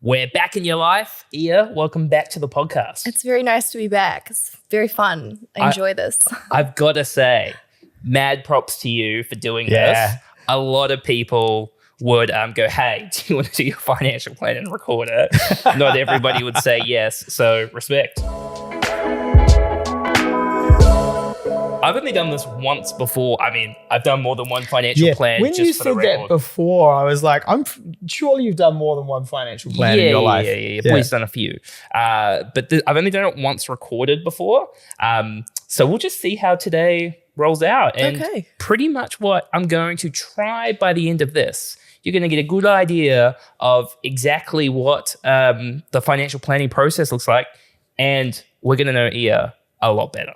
We're back in your life. Iyia, welcome back to the podcast. It's very nice to be back. It's very fun. I enjoy this. I've got to say, mad props to you for doing this. A lot of people would go, hey, do you want to do your financial plan and record it? Not everybody would say yes, so respect. I've only done this once before. I mean, I've done more than one financial plan. When you said that before, I was like, surely you've done more than one financial plan in your life. Yeah. Please done a few. But I've only done it once recorded before. So we'll just see how today rolls out. And pretty much what I'm going to try by the end of this, you're going to get a good idea of exactly what the financial planning process looks like. And we're going to know Iyia a lot better.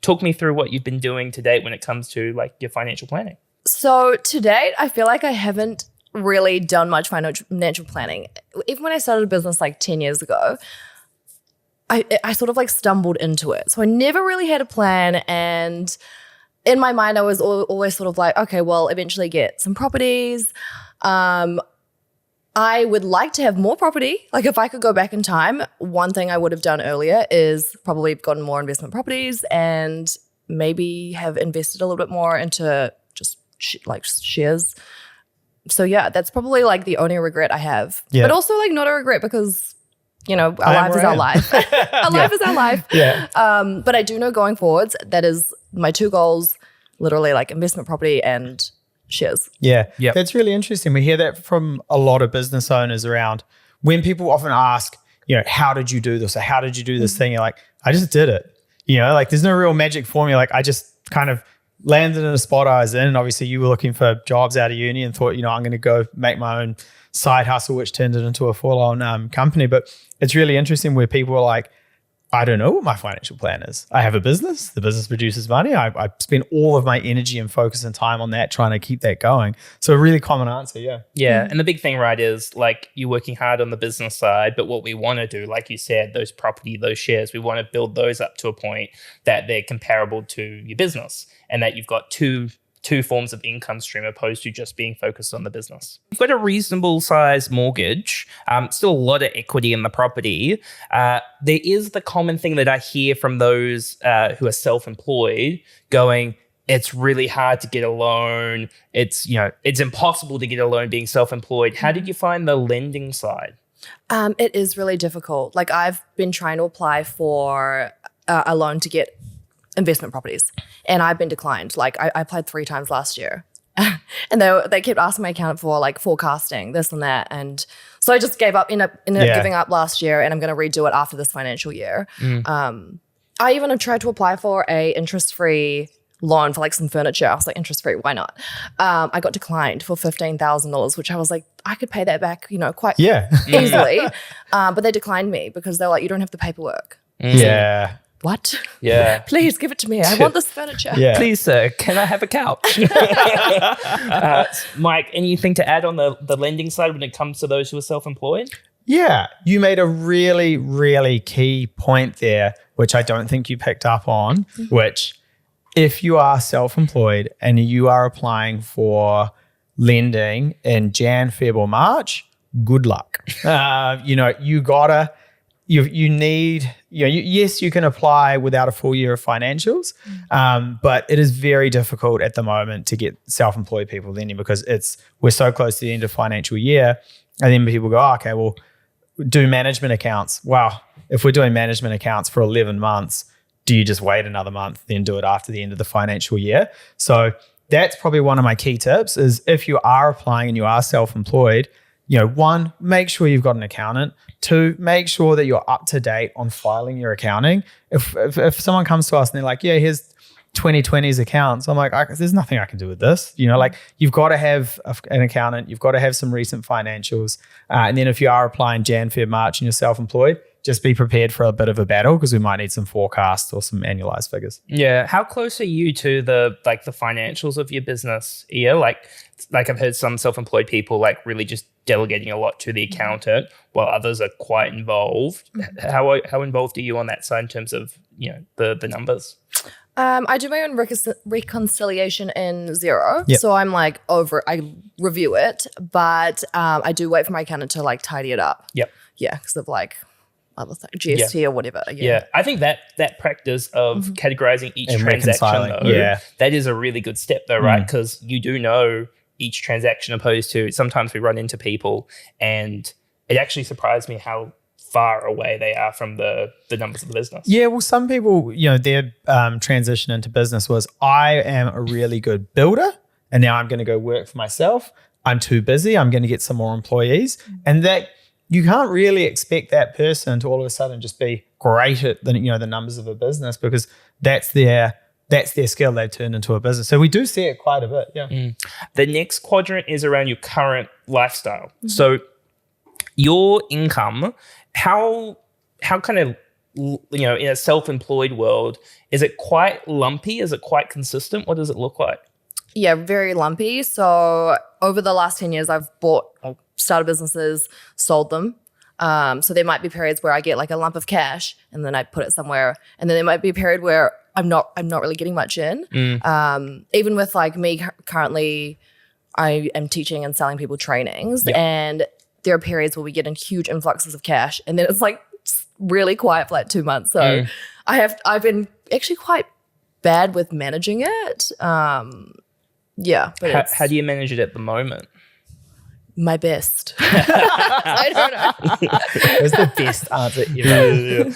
Talk me through what you've been doing to date when it comes to like your financial planning. So to date, I feel like I haven't really done much financial planning. Even when I started a business like 10 years ago, I sort of like stumbled into it. So I never really had a plan. And in my mind, I was always sort of like, okay, well, eventually get some properties. I would like to have more property. Like if I could go back in time, one thing I would have done earlier is probably gotten more investment properties and maybe have invested a little bit more into just like shares. So yeah, that's probably like the only regret I have. Yeah. But also like not a regret because, you know, our life is our life. Our life is our life. Yeah. But I do know going forwards, that is my two goals, literally like investment property and shares. Yeah. That's really interesting. We hear that from a lot of business owners around when people often ask, you know, how did you do this? Or how did you do this thing? You're like, I just did it. You know, like there's no real magic formula. Like I just kind of landed in a spot I was in. And obviously you were looking for jobs out of uni and thought, you know, I'm going to go make my own side hustle, which turned it into a full-on company. But it's really interesting where people are like, I don't know what my financial plan is. I have a business. The business produces money. I spend all of my energy and focus and time on that, trying to keep that going. So a really common answer, Yeah, and the big thing, right, is like you're working hard on the business side, but what we want to do, like you said, those property, those shares, we want to build those up to a point that they're comparable to your business and that you've got two forms of income stream opposed to just being focused on the business. You've got a reasonable size mortgage, still a lot of equity in the property. There is the common thing that I hear from those who are self-employed going, it's really hard to get a loan. It's impossible to get a loan being self-employed. How did you find the lending side? It is really difficult. Like I've been trying to apply for a loan to get investment properties and I've been declined. Like I applied 3 times last year and they kept asking my accountant for like forecasting this and that. And so I just ended up giving up last year and I'm going to redo it after this financial year. I even have tried to apply for a interest-free loan for like some furniture. I was like, interest-free, why not? I got declined for $15,000, which I was like, I could pay that back, you know, quite easily. But they declined me because they're like, you don't have the paperwork. Yeah. What? Yeah. Please give it to me. I want this furniture. Yeah. Please, sir, can I have a couch? Mike, anything to add on the lending side when it comes to those who are self-employed? Yeah, you made a really, really key point there, which I don't think you picked up on, which if you are self-employed and you are applying for lending in Jan, Feb or March, good luck. Yes, you can apply without a full year of financials, but it is very difficult at the moment to get self-employed people lending because we're so close to the end of financial year. And then people go, oh, okay, well, do management accounts. Wow, if we're doing management accounts for 11 months, do you just wait another month, then do it after the end of the financial year? So that's probably one of my key tips is if you are applying and you are self-employed, 1, make sure you've got an accountant. 2, make sure that you're up to date on filing your accounting. If someone comes to us and they're like, yeah, here's 2020's accounts, I'm like, there's nothing I can do with this. Like you've got to have an accountant, you've got to have some recent financials. And then if you are applying Jan, Feb, March and you're self-employed, just be prepared for a bit of a battle because we might need some forecasts or some annualized figures. Yeah. How close are you to the financials of your business, Iyia? Like I've heard some self-employed people like really just delegating a lot to the accountant while others are quite involved. How involved are you on that side in terms of, the numbers? I do my own reconciliation in Xero. Yep. So I'm like I review it, but I do wait for my accountant to like tidy it up. Yep. because of like other things, GST or whatever. Yeah. I think that practice of categorizing each And transaction, reconciling. though, that is a really good step, though, right? Because you do know each transaction, opposed to sometimes we run into people, and it actually surprised me how far away they are from the numbers of the business. Yeah, well, some people, their transition into business was, I am a really good builder, and now I'm going to go work for myself. I'm too busy. I'm going to get some more employees. And that you can't really expect that person to all of a sudden just be great at the numbers of a business, because that's their skill they've turned into a business. So we do see it quite a bit. Yeah. The next quadrant is around your current lifestyle. So your income, how kind of, in a self-employed world, is it quite lumpy? Is it quite consistent? What does it look like? Yeah, very lumpy. So over the last 10 years, I've started businesses, sold them. So there might be periods where I get like a lump of cash and then I put it somewhere. And then there might be a period where I'm not really getting much in. Even with like me currently, I am teaching and selling people trainings, and there are periods where we get in huge influxes of cash, and then it's like really quiet for like 2 months. So I've been actually quite bad with managing it. But how do you manage it at the moment? My best. I don't know. That's the best answer ever.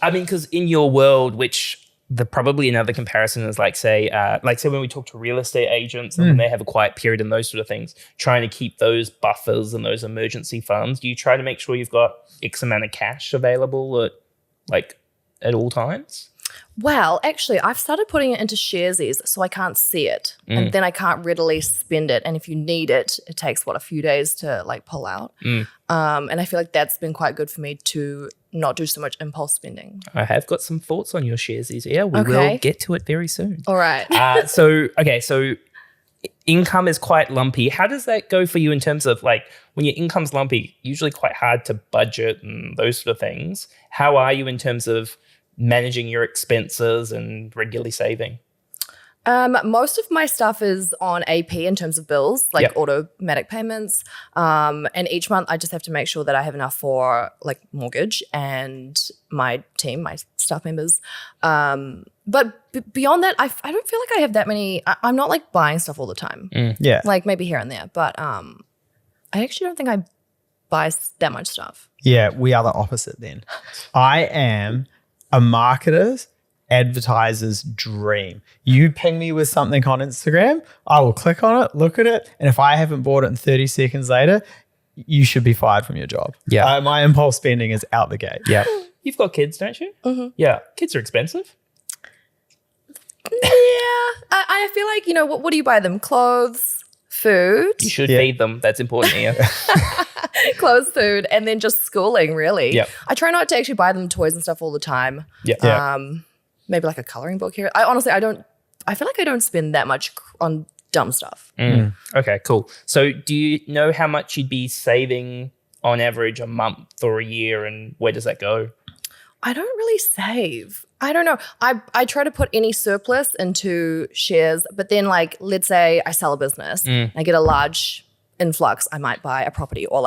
I mean, because in your world, which probably another comparison is like say when we talk to real estate agents and when they have a quiet period and those sort of things, trying to keep those buffers and those emergency funds. Do you try to make sure you've got X amount of cash available at all times? Well, actually, I've started putting it into Sharesies so I can't see it, and then I can't readily spend it. And if you need it, it takes a few days to like pull out. And I feel like that's been quite good for me to not do so much impulse spending. I have got some thoughts on your Sharesies. Yeah, we will get to it very soon. All right. So income is quite lumpy. How does that go for you in terms of like when your income's lumpy, usually quite hard to budget and those sort of things? How are you in terms of managing your expenses and regularly saving? Most of my stuff is on AP in terms of bills, like automatic payments. And each month I just have to make sure that I have enough for like mortgage and my team, my staff members. But beyond that, I don't feel like I have that many. I'm not like buying stuff all the time. Yeah. Like maybe here and there. But I actually don't think I buy that much stuff. Yeah, we are the opposite then. I am a marketer's, advertiser's dream. You ping me with something on Instagram, I will click on it, look at it, and if I haven't bought it in 30 seconds later, you should be fired from your job. Yeah. My impulse spending is out the gate. Yeah. You've got kids, don't you? Mm-hmm. Yeah. Kids are expensive. Yeah. I feel like, what do you buy them? Clothes, food. You should feed them. That's important here. Clothes, food, and then just schooling, really. Yep. I try not to actually buy them toys and stuff all the time. Yeah. Maybe like a coloring book here. I feel like I don't spend that much on dumb stuff. Okay, cool. So do you know how much you'd be saving on average a month or a year, and where does that go? I don't really save. I don't know. I try to put any surplus into shares, but then like, let's say I sell a business and I get a large influx, I might buy a property or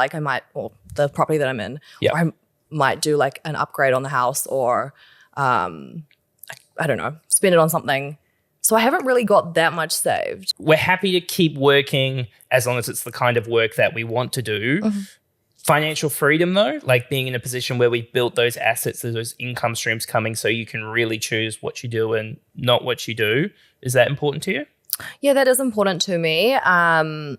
the property that I'm in, or I might do like an upgrade on the house, or I don't know, spend it on something. So I haven't really got that much saved. We're happy to keep working as long as it's the kind of work that we want to do. Financial freedom though, like being in a position where we've built those assets, there's those income streams coming so you can really choose what you do and not what you do. Is that important to you? Yeah, that is important to me.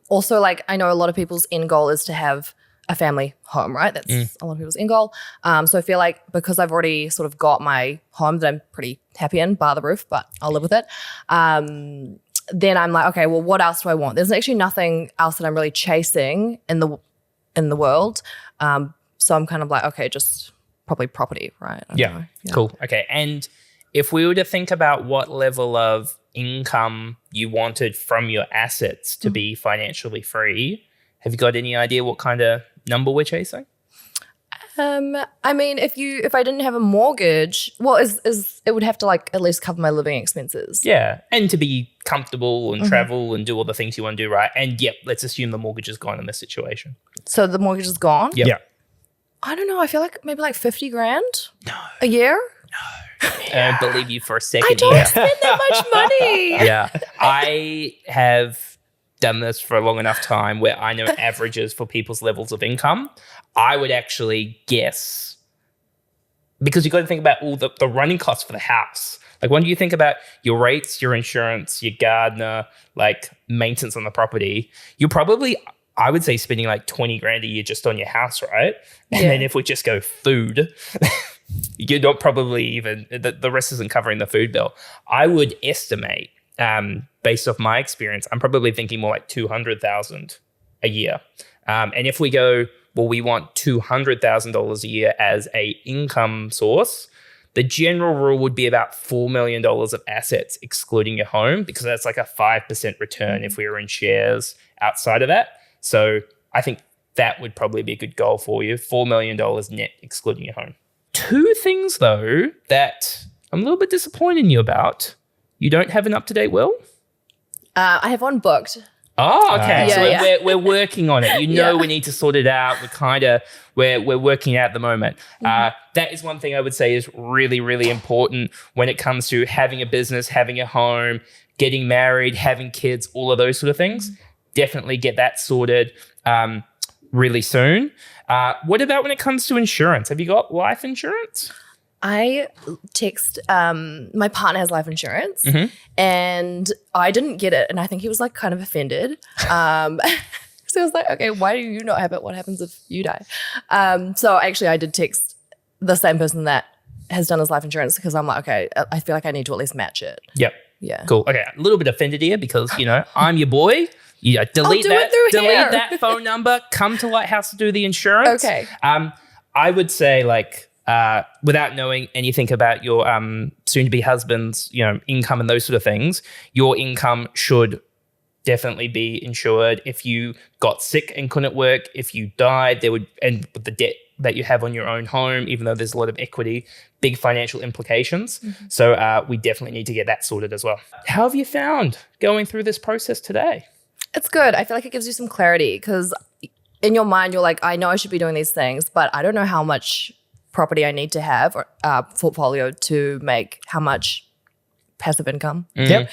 Also, like I know a lot of people's end goal is to have a family home, right? That's a lot of people's end goal. So I feel like because I've already sort of got my home that I'm pretty happy in, bar the roof, but I'll live with it. Then I'm like, okay, well, what else do I want? There's actually nothing else that I'm really chasing in the world. So I'm kind of like, okay, just probably property, right? Yeah, cool. Okay, and if we were to think about what level of income you wanted from your assets to be financially free, have you got any idea what kind of number we're chasing? I mean, if I didn't have a mortgage, well, it would have to like at least cover my living expenses. Yeah, and to be comfortable and travel and do all the things you want to do, right? And let's assume the mortgage is gone in this situation. So the mortgage is gone? Yep. Yeah. I don't know. I feel like maybe like 50 grand a year. I don't believe you for a second. I don't spend that much money. Yeah. I have done this for a long enough time where I know averages for people's levels of income. I would actually guess, because you've got to think about all the running costs for the house. Like, when you think about your rates, your insurance, your gardener, like maintenance on the property, you're probably, I would say, spending like 20 grand a year just on your house, right? And then if we just go food, you're not probably even, the rest isn't covering the food bill. I would estimate, based off my experience, I'm probably thinking more like 200,000 a year. And if we go, well, we want $200,000 a year as a income source, the general rule would be about $4 million of assets excluding your home, because that's like a 5% return if we were in shares outside of that. So I think that would probably be a good goal for you, $4 million net excluding your home. Two things, though, that I'm a little bit disappointed in you about. You don't have an up-to-date will? I have one booked. Oh, okay. Yeah, So we're working on it. We need to sort it out. We're working out at the moment. That is one thing I would say is really, really important when it comes to having a business, having a home, getting married, having kids, all of those sort of things. Definitely get that sorted really soon. What about when it comes to insurance? Have you got life insurance? I text, my partner has life insurance and I didn't get it. And I think he was like kind of offended. So I was like, okay, why do you not have it? What happens if you die? So actually I did text the same person that has done his life insurance, because I'm like, okay, I feel like I need to at least match it. Yep. Yeah. Cool. Okay. A little bit offended here because, I'm your boy. Yeah, delete that phone number. Come to Lighthouse to do the insurance. Okay. I would say, like, without knowing anything about your soon-to-be husband's, income and those sort of things, your income should definitely be insured. If you got sick and couldn't work, if you died, and with the debt that you have on your own home, even though there's a lot of equity, big financial implications. So we definitely need to get that sorted as well. How have you found going through this process today? It's good. I feel like it gives you some clarity, because in your mind, you're like, I know I should be doing these things, but I don't know how much property I need to have, or portfolio to make how much passive income. Yep.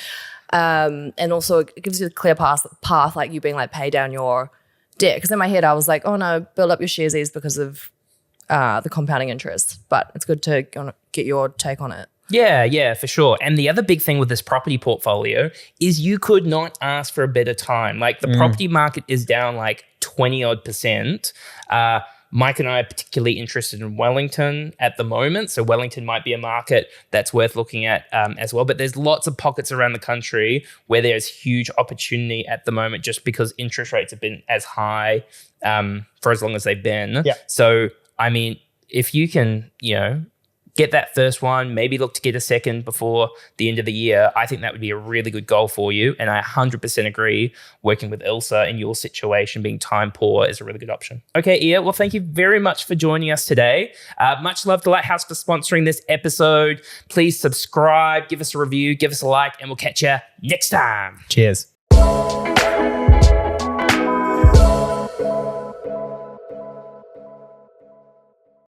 And also it gives you a clear path, like you being like, pay down your debt. Because in my head, I was like, oh no, build up your sharesies because of the compounding interest. But it's good to get your take on it. Yeah, for sure. And the other big thing with this property portfolio is you could not ask for a better time. Like, the property market is down like 20 odd %. Mike and I are particularly interested in Wellington at the moment. So Wellington might be a market that's worth looking at as well. But there's lots of pockets around the country where there's huge opportunity at the moment, just because interest rates have been as high for as long as they've been. Yeah. So, I mean, if you can, get that first one, maybe look to get a second before the end of the year, I think that would be a really good goal for you. And I 100% agree, working with Ilsa in your situation, being time poor, is a really good option. Okay, Iyia, well, thank you very much for joining us today. Much love to Lighthouse for sponsoring this episode. Please subscribe, give us a review, give us a like, and we'll catch you next time. Cheers.